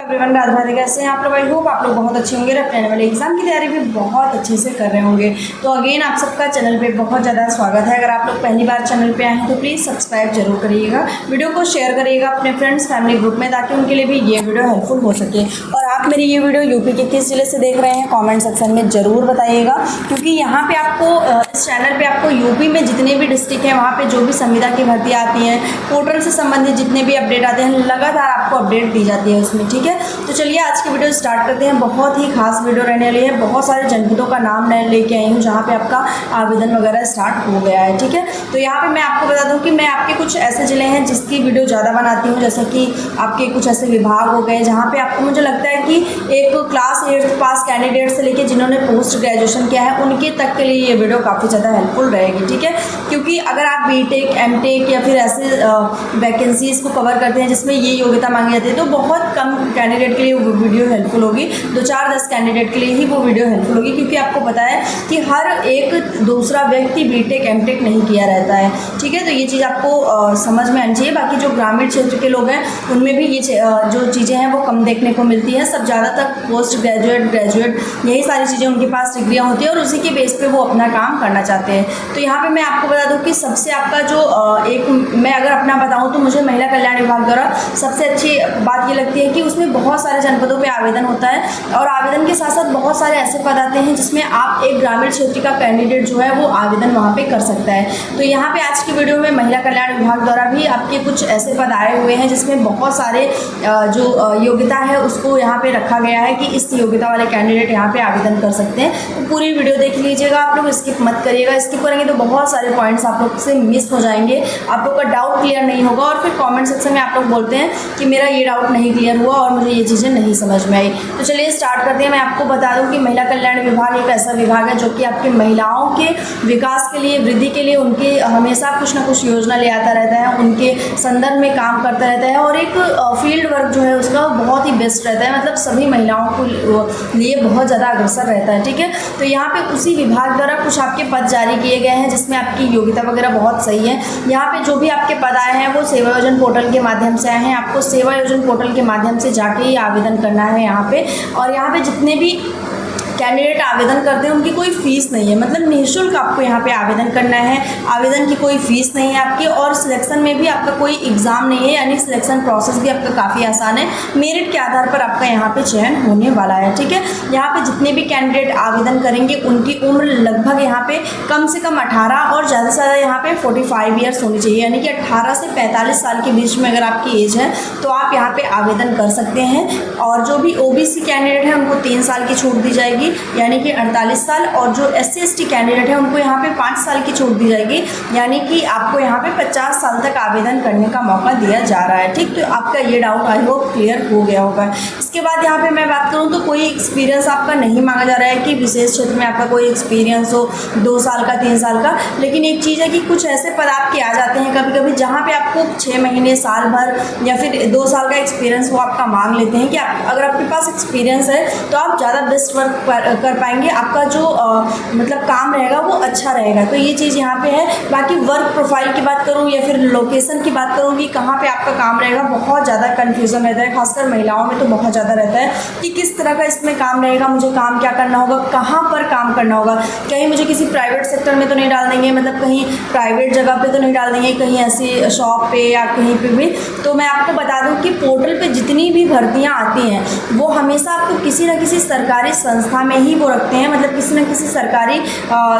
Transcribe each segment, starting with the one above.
Everyone, Radhe Radhe. कैसे हैं आप लोग? आई होप आप लोग बहुत अच्छे होंगे, अपने आने वाले एग्जाम की तैयारी भी बहुत अच्छे से कर रहे होंगे। तो अगेन आप सबका चैनल पे बहुत ज़्यादा स्वागत है। अगर आप लोग पहली बार चैनल पे आए हैं तो प्लीज़ सब्सक्राइब जरूर करिएगा, वीडियो को शेयर करिएगा अपने फ्रेंड्स फैमिली ग्रुप में, ताकि उनके लिए भी ये वीडियो हेल्पफुल हो सके। और आप मेरी ये वीडियो यूपी के किस जिले से देख रहे हैं कॉमेंट सेक्शन में ज़रूर बताइएगा, क्योंकि यहाँ पे आपको इस चैनल पे आपको यूपी में जितने भी डिस्ट्रिक्ट हैं वहाँ पे जो भी संविदा की भर्ती आती हैं, पोर्टल से संबंधित जितने भी अपडेट आते हैं, लगातार आपको अपडेट दी जाती है उसमें। ठीक है, तो चलिए आज की वीडियो स्टार्ट करते हैं। बहुत ही खास वीडियो रहने वाली है। बहुत सारे जनपदों का नाम लेके आई हूँ जहाँ पे आपका आवेदन वगैरह स्टार्ट हो गया है। ठीक है, तो यहाँ पे मैं आपको बता दूँ कि मैं आपके कुछ ऐसे जिले हैं जिसकी वीडियो ज़्यादा बनाती हूँ, जैसे कि आपके कुछ ऐसे विभाग हो गए जहाँ पे आपको मुझे लगता है कि एक क्लास 8th पास कैंडिडेट से लेके जिन्होंने पोस्ट ग्रेजुएशन किया है उनके तक के लिए ये वीडियो काफ़ी ज़्यादा हेल्पफुल रहेगी। ठीक है, क्योंकि अगर आप बीटेक एमटेक या फिर ऐसे वैकेंसीज़ को कवर करते हैं जिसमें ये योग्यता मांगी जाती है, तो बहुत कम कैंडिडेट के लिए वो वीडियो हेल्पफुल होगी। 2-4-10 कैंडिडेट के लिए ही वो वीडियो हेल्पफुल होगी, क्योंकि आपको पता है कि हर एक दूसरा व्यक्ति बीटेक एमटेक नहीं किया रहता है। ठीक है, तो ये चीज़ आपको समझ में आनी चाहिए। बाकी जो ग्रामीण क्षेत्र के लोग हैं उनमें भी ये जो चीज़ें हैं वो कम देखने को मिलती हैं। सब ज़्यादातर पोस्ट ग्रेजुएट यही सारी चीज़ें उनके पास डिग्रियाँ होती हैं और उसी के बेस पे वो अपना काम करना चाहते हैं। तो यहाँ पे मैं आपको बता दूँ कि सबसे आपका जो मैं अगर अपना बताऊँ तो मुझे महिला कल्याण विभाग द्वारा सबसे अच्छी बात ये लगती है कि उसमें बहुत सारे जनपदों पे आवेदन होता है, और आवेदन के साथ साथ बहुत सारे ऐसे पद आते हैं जिसमें आप एक ग्रामीण क्षेत्र का कैंडिडेट जो है वो आवेदन वहाँ पे कर सकता है। तो यहाँ पे आज की वीडियो में महिला कल्याण विभाग द्वारा भी आपके कुछ ऐसे पद आए हुए हैं जिसमें बहुत सारे जो योग्यता है उसको यहाँ पे रखा गया है कि इस योग्यता वाले कैंडिडेट यहाँ पे आवेदन कर सकते हैं। तो पूरी वीडियो देख लीजिएगा, आप लोग स्किप मत करिएगा। स्किप करेंगे तो बहुत सारे पॉइंट्स आप लोग से मिस हो जाएंगे, आप लोग का डाउट क्लियर नहीं होगा, और फिर कमेंट सेक्शन में आप लोग बोलते हैं कि मेरा ये डाउट नहीं क्लियर हुआ और मुझे ये चीज़ें नहीं समझ में आई। तो चलिए स्टार्ट करते हैं। मैं आपको बता दूं कि महिला कल्याण विभाग एक ऐसा विभाग है जो कि आपकी महिलाओं के विकास के लिए, वृद्धि के लिए उनके हमेशा कुछ ना कुछ योजना ले आता रहता है, उनके संदर्भ में काम करता रहता है, और एक फील्ड वर्क जो है उसका बहुत ही बेस्ट रहता है, मतलब सभी महिलाओं को लिए बहुत ज़्यादा अग्रसर रहता है। ठीक है, तो यहाँ पे उसी विभाग द्वारा कुछ आपके पद जारी किए गए हैं जिसमें आपकी योग्यता वगैरह बहुत सही है। यहाँ पे जो भी आपके पद आए हैं वो सेवा योजना पोर्टल के माध्यम से आए हैं। आपको सेवा योजना पोर्टल के माध्यम से जाके ही आवेदन करना है यहाँ पे, और यहाँ पे जितने भी कैंडिडेट आवेदन करते हैं उनकी कोई फीस नहीं है, मतलब निःशुल्क आपको यहाँ पे आवेदन करना है। आवेदन की कोई फीस नहीं है आपकी, और सिलेक्शन में भी आपका कोई एग्ज़ाम नहीं है, यानी सिलेक्शन प्रोसेस भी आपका काफ़ी आसान है। मेरिट के आधार पर आपका यहाँ पे चयन होने वाला है। ठीक है, यहाँ पे जितने भी कैंडिडेट आवेदन करेंगे उनकी उम्र लगभग यहाँ पे कम से कम 18 और ज़्यादा से ज़्यादा यहाँ पे 45 ईयर्स होनी चाहिए, यानी कि 18 से 45 साल के बीच में अगर आपकी एज है तो आप यहाँ पे आवेदन कर सकते हैं। और जो भी OBC कैंडिडेट है उनको 3 साल की छूट दी जाएगी, यानी कि 48 साल, और जो SC ST कैंडिडेट है उनको यहाँ पे 5 साल की छूट दी जाएगी, यानी कि आपको यहाँ पे 50 साल तक आवेदन करने का मौका दिया जा रहा है। ठीक, तो आपका ये डाउट आई होप क्लियर हो गया होगा। इसके बाद यहाँ पे मैं बात करूँ तो कोई एक्सपीरियंस आपका नहीं मांगा जा रहा है कि विशेष क्षेत्र में आपका कोई एक्सपीरियंस हो 2 साल का 3 साल का, लेकिन एक चीज़ है कि कुछ ऐसे पद आपके आ जाते हैं कभी कभी जहाँ पे आपको 6 महीने, साल भर या फिर 2 साल का एक्सपीरियंस वो आपका मांग लेते हैं कि अगर आपके पास एक्सपीरियंस है तो आप ज़्यादा बेस्ट वर्क कर पाएंगे, आपका जो मतलब काम रहेगा वो अच्छा रहेगा। तो ये चीज़ यहाँ पे है। बाकी वर्क प्रोफाइल की बात करूँ या फिर लोकेशन की बात करूँ कि कहाँ पे आपका काम रहेगा, बहुत ज़्यादा कन्फ्यूज़न रहता है, खासकर महिलाओं में तो बहुत ज़्यादा रहता है कि किस तरह का इसमें काम रहेगा, मुझे काम क्या करना होगा, कहाँ पर काम करना होगा। कहीं मुझे किसी प्राइवेट सेक्टर में तो नहीं डाल देंगे, मतलब कहीं प्राइवेट जगह पे तो नहीं डाल देंगे, कहीं ऐसी शॉप पे या कहीं पे भी। तो मैं आपको बता दूं कि पोर्टल पे जितनी भी भर्तियां आती हैं वो हमेशा आपको किसी न किसी सरकारी संस्था में ही वो रखते हैं, मतलब किसी न किसी सरकारी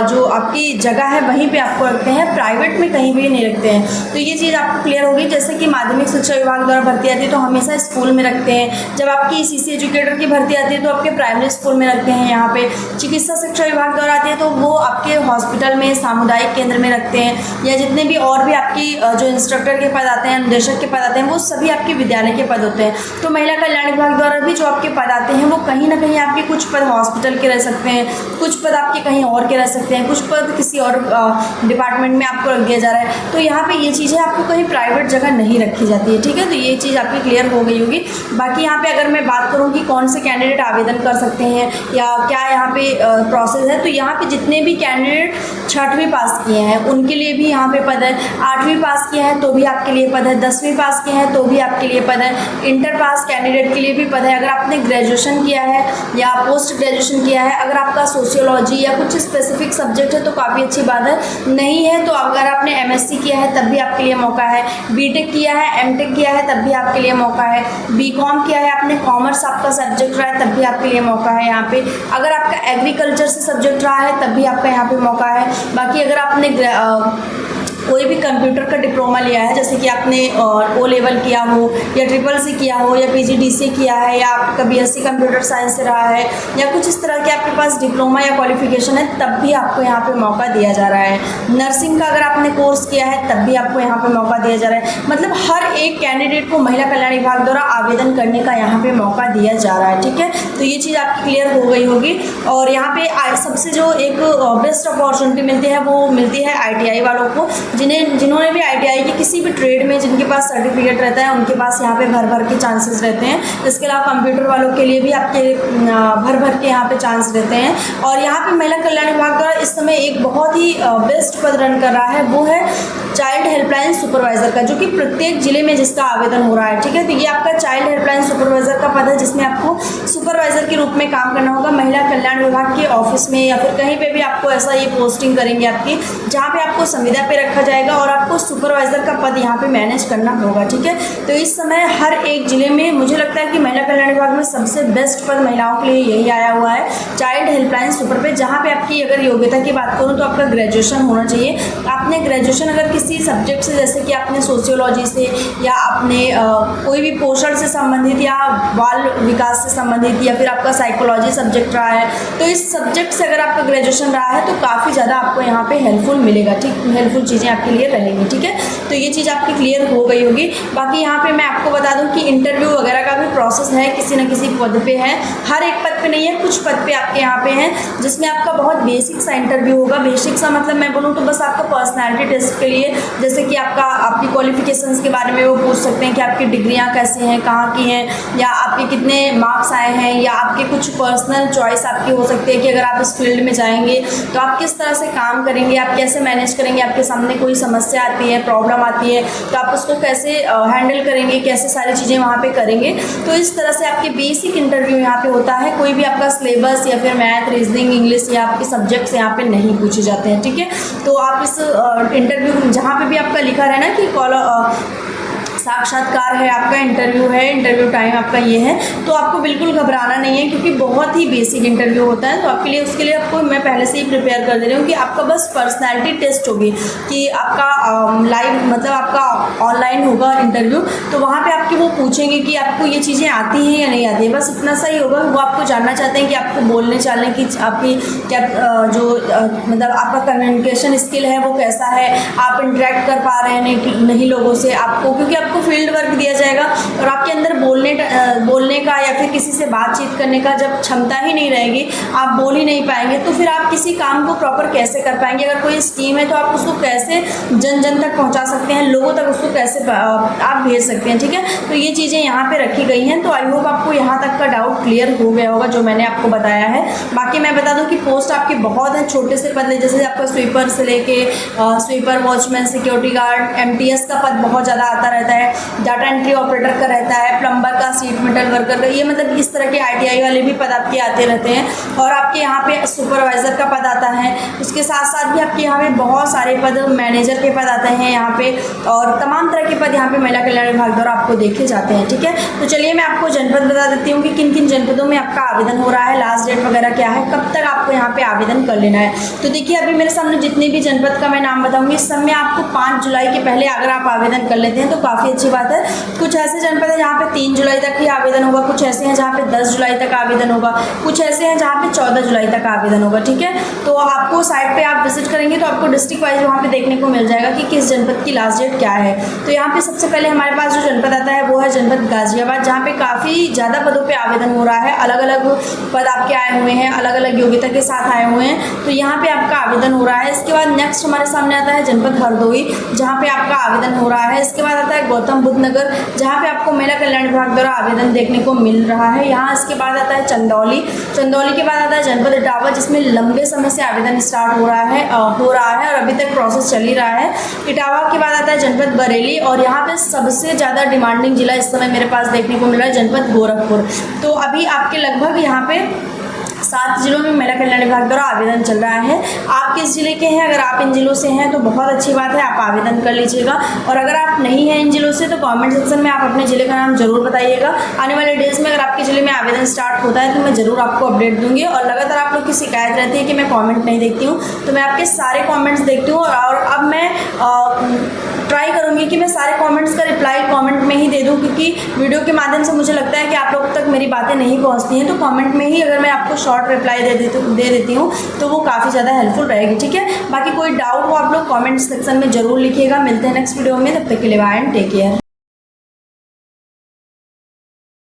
जो आपकी जगह है वहीं पे आपको रखते हैं, प्राइवेट में कहीं भी नहीं रखते हैं। तो ये चीज़ आपको क्लियर होगी। जैसे कि माध्यमिक शिक्षा विभाग द्वारा भर्ती आती है तो हमेशा स्कूल में रखते हैं, जब आपकी CC एजुकेटर की भर्ती आती है तो आपके प्राइमरी स्कूल में रखते हैं। यहाँ पे चिकित्सा शिक्षा विभाग द्वारा आती है तो वो आपके हॉस्पिटल में, सामुदायिक केंद्र में रखते हैं, या जितने भी और भी आपकी जो इंस्ट्रक्टर के पद आते हैं, निदेशक के पद आते हैं, वो सभी आपके विद्यालय के पद होते हैं। तो महिला कल्याण विभाग द्वारा भी जो आपके पद आते हैं वो कहीं ना कहीं आपके कुछ पद हॉस्पिटल के रह सकते हैं, कुछ पद आपके कहीं और के रह सकते हैं, कुछ पद किसी और डिपार्टमेंट में आपको रख दिया जा रहा है। तो यहाँ पे ये चीज़ें आपको कहीं प्राइवेट जगह नहीं रखी जाती है, ठीक है। तो ये चीज़ आपकी क्लियर हो गई होगी। बाकी यहाँ पे अगर मैं बात करूँ कि कौन से कैंडिडेट आवेदन कर सकते हैं या क्या यहाँ पे प्रोसेस है, तो यहाँ पे जितने भी कैंडिडेट 6वीं पास किए हैं उनके लिए भी यहाँ पे पद है, 8वीं पास किए हैं तो भी आपके लिए पद है, 10वीं पास किए हैं तो भी आपके लिए पद है, इंटर पास कैंडिडेट के लिए भी पद है। अगर आपने ग्रेजुएशन किया है या पोस्ट ग्रेजुएशन किया है, अगर आपका सोशियोलॉजी या कुछ स्पेसिफिक सब्जेक्ट है तो काफ़ी अच्छी बात है, नहीं है तो अगर आपने MSc किया है तब भी आपके लिए मौका है, BTech किया है, MTech किया है तब भी आपके लिए मौका है, BCom किया है, आपने कॉमर्स आपका सब्जेक्ट रहा है तब भी आपके लिए मौका है यहाँ पे, अगर आपका एग्रीकल्चर से सब्जेक्ट रहा है तब भी आपका यहाँ पे मौका है। बाकी अगर आपने कोई भी कंप्यूटर का डिप्लोमा लिया है, जैसे कि आपने O लेवल किया हो या CCC किया हो या PGDCA किया है या आपका BSc कंप्यूटर साइंस से रहा है या कुछ इस तरह के आपके पास डिप्लोमा या क्वालिफिकेशन है तब भी आपको यहाँ पे मौका दिया जा रहा है। नर्सिंग का अगर आपने कोर्स किया है तब भी आपको यहाँ पे मौका दिया जा रहा है। मतलब हर एक कैंडिडेट को महिला कल्याण विभाग द्वारा आवेदन करने का यहाँ पे मौका दिया जा रहा है, ठीक है। तो ये चीज़ आपकी क्लियर हो गई होगी। और यहाँ पे सबसे जो एक बेस्ट अपॉर्चुनिटी मिलती है वो मिलती है ITI वालों को, जिन्होंने भी ITI की किसी भी ट्रेड में जिनके पास सर्टिफिकेट रहता है उनके पास यहाँ पे भर के चांसेस रहते हैं। इसके अलावा कंप्यूटर वालों के लिए भी आपके भर के यहाँ पे चांस रहते हैं। और यहाँ पे महिला कल्याण विभाग द्वारा इस समय एक बहुत ही बेस्ट पद रन कर रहा है, वो है चाइल्ड हेल्पलाइन सुपरवाइजर का, जो कि प्रत्येक जिले में जिसका आवेदन हो रहा है, ठीक है। तो ये आपका चाइल्ड हेल्पलाइन सुपरवाइजर का पद है, जिसमें आपको सुपरवाइजर के रूप में काम करना होगा महिला कल्याण विभाग के ऑफिस में या फिर कहीं पे भी आपको ऐसा ये पोस्टिंग करेंगे आपकी, जहाँ पे आपको संविदा पे रखा जाएगा और आपको सुपरवाइजर का पद यहाँ पे मैनेज करना होगा, ठीक है। तो इस समय हर एक जिले में मुझे लगता है कि महिला कल्याण विभाग में सबसे बेस्ट पद महिलाओं के लिए यही आया हुआ है, चाइल्ड हेल्पलाइन सुपर पे, जहाँ पे आपकी अगर योग्यता की बात करूँ तो आपका ग्रेजुएशन होना चाहिए। आपने ग्रेजुएशन अगर किसी सब्जेक्ट से, जैसे कि आपने सोशियोलॉजी से या आपने कोई भी पोषण से संबंधित या बाल विकास से संबंधित या फिर आपका साइकोलॉजी सब्जेक्ट रहा है, तो इस सब्जेक्ट से अगर आपका ग्रेजुएशन रहा है तो काफ़ी ज़्यादा आपको यहाँ पे हेल्पफुल मिलेगा, ठीक, हेल्पफुल चीज़ें आपके लिए रहेंगी, ठीक है। तो ये चीज़ आपकी क्लियर हो गई होगी। बाकी यहाँ पे मैं आपको बता दूँ कि इंटरव्यू वगैरह का भी प्रोसेस है, किसी न किसी पद पे है, हर एक पद पे नहीं है, कुछ पद पे आपके यहाँ पे हैं जिसमें आपका बहुत बेसिक सा इंटरव्यू होगा। बेसिक सा मतलब मैं बोलूँ तो बस आपका पर्सनैलिटी टेस्ट के लिए, जैसे कि आपकी क्वालिफिकेशंस के बारे में वो पूछ सकते हैं कि आपकी डिग्रियाँ कैसी हैं, कहाँ की हैं, या आपके कितने मार्क्स आए हैं, या आपके कुछ पर्सनल चॉइस आपकी हो सकती है कि अगर आप इस फील्ड में जाएंगे तो आप किस तरह से काम करेंगे, आप कैसे मैनेज करेंगे, आपके सामने कोई समस्या आती है, प्रॉब्लम आती है तो आप उसको कैसे हैंडल करेंगे, कैसे सारी चीज़ें वहाँ पे करेंगे। तो इस तरह से आपके बेसिक इंटरव्यू यहाँ पे होता है। कोई भी आपका सिलेबस या फिर मैथ, रीजनिंग, इंग्लिश या आपके सब्जेक्ट्स यहाँ पे नहीं पूछे जाते हैं, ठीक है। तो आप इस इंटरव्यू जहाँ पे भी आपका लिखा रहे ना कि साक्षात्कार है, आपका इंटरव्यू है, इंटरव्यू टाइम आपका ये है, तो आपको बिल्कुल घबराना नहीं है, क्योंकि बहुत ही बेसिक इंटरव्यू होता है। तो आपके लिए उसके लिए आपको मैं पहले से ही प्रिपेयर कर दे रही हूँ कि आपका बस पर्सनैलिटी टेस्ट होगी, कि आपका लाइव मतलब आपका ऑनलाइन होगा इंटरव्यू, तो वहाँ पे आपके वो पूछेंगे कि आपको ये चीज़ें आती हैं या नहीं आती है, बस इतना सा ही होगा। वो आपको जानना चाहते हैं कि आपको बोलने चालने की आपकी क्या मतलब आपका कम्युनिकेशन स्किल है वो कैसा है, आप इंटरेक्ट कर पा रहे हैं नहीं लोगों से, आपको क्योंकि आपको फील्ड वर्क दिया जाएगा और आपके अंदर बोलने का या फिर किसी से बातचीत करने का जब क्षमता ही नहीं रहेगी, आप बोल ही नहीं पाएंगे, तो फिर आप किसी काम को प्रॉपर कैसे कर पाएंगे। अगर कोई स्कीम है तो आप उसको कैसे जन जन तक पहुंचा सकते हैं, लोगों तक उसको कैसे आप भेज सकते हैं, ठीक है। तो ये चीज़ें यहाँ पे रखी गई हैं। तो आई होप आपको यहाँ तक का डाउट क्लियर हो गया होगा जो मैंने आपको बताया है। बाकी मैं बता दूँ कि पोस्ट आपके बहुत है, छोटे से पद, जैसे आपका स्वीपर से लेके sweeper, watchman, security guard, MTS का पद बहुत ज़्यादा आता रहता है, डाटा एंट्री ऑपरेटर का रहता है, प्लम्बर का, सीट मेटल वर्कर का, ये मतलब इस तरह के ITI वाले भी पद आपके आते रहते हैं। और आपके यहाँ पे सुपरवाइज़र का पद आता है, उसके साथ साथ भी आपके यहाँ पे बहुत सारे पद, मैनेजर के पद आते हैं यहाँ पे, और तमाम तरह के पद यहाँ पे महिला कल्याण विभाग द्वारा आपको देखे जाते हैं, ठीक है। तो चलिए मैं आपको जनपद बता देती हूँ कि किन किन जनपदों में आपका आवेदन हो रहा है, लास्ट डेट वगैरह क्या है, कब तक आपको यहाँ पे आवेदन कर लेना है। तो देखिए अभी मेरे सामने जितने भी जनपद का मैं नाम बताऊँगी, इस समय आपको 5 जुलाई के पहले अगर आप आवेदन कर लेते हैं तो काफ़ी अच्छी बात है। कुछ ऐसे जनपद है जहाँ पे 3 जुलाई तक ही आवेदन होगा, कुछ ऐसे ऐसे हैं जहाँ पे 10 जुलाई तक आवेदन होगा, कुछ ऐसे हैं जहाँ पे 14 जुलाई तक आवेदन होगा। ठीक है, तो आपको साइट पे आप विजिट करेंगे तो आपको डिस्ट्रिक्ट वाइज वहाँ पे देखने को मिल जाएगा कि किस जनपद की लास्ट डेट क्या है। तो यहाँ पे सबसे पहले हमारे पास जो जनपद आता है वो है जनपद गाजियाबाद, जहाँ पे काफ़ी ज़्यादा पदों पे आवेदन हो रहा है। अलग अलग पद आपके आए हुए हैं, अलग अलग योग्यता के साथ आए हुए हैं, तो यहाँ पे आपका आवेदन हो रहा है। इसके बाद नेक्स्ट हमारे सामने आता है जनपद हरदोई, जहाँ पे आपका आवेदन हो रहा है। इसके बाद आता है गौतम बुद्ध नगर, जहाँ पे आपको महिला कल्याण विभाग द्वारा आवेदन देखने को मिल रहा है यहाँ। इसके बाद आता है चंदौली, चंदौली के बाद आता है जनपद इटावा, जिसमें लंबे समय से आवेदन स्टार्ट हो रहा है और अभी तक प्रोसेस चल ही रहा है। इटावा के बाद आता है जनपद बरेली, और यहाँ पे सबसे ज़्यादा डिमांडिंग जिला इस समय मेरे पास देखने को मिल रहा है जनपद गोरखपुर। तो अभी आपके लगभग यहाँ पे 7 जिलों में महिला कल्याण विभाग द्वारा आवेदन चल रहा है। आप किस जिले के हैं? अगर आप इन जिलों से हैं तो बहुत अच्छी बात है, आप आवेदन कर लीजिएगा। और अगर आप नहीं हैं इन जिलों से तो कमेंट सेक्शन में आप अपने जिले का नाम जरूर बताइएगा। आने वाले डेज में अगर आपके जिले में आवेदन स्टार्ट होता है तो मैं ज़रूर आपको अपडेट दूंगी। और लगातार आप लोग की शिकायत रहती है कि मैं कॉमेंट नहीं देखती हूँ, तो मैं आपके सारे कॉमेंट्स देखती हूँ। और अब मैं ट्राई करूँगी कि मैं सारे कमेंट्स का रिप्लाई कमेंट में ही दे दूँ, क्योंकि वीडियो के माध्यम से मुझे लगता है कि आप लोग तक मेरी बातें नहीं पहुँचती हैं। तो कमेंट में ही अगर मैं आपको शॉर्ट रिप्लाई दे देती हूँ तो वो काफ़ी ज़्यादा हेल्पफुल रहेगी। ठीक है, बाकी कोई डाउट हो आप लोग कमेंट सेक्शन में ज़रूर लिखिएगा। मिलते हैं नेक्स्ट वीडियो में, तब तक के लिए बाय एंड टेक केयर।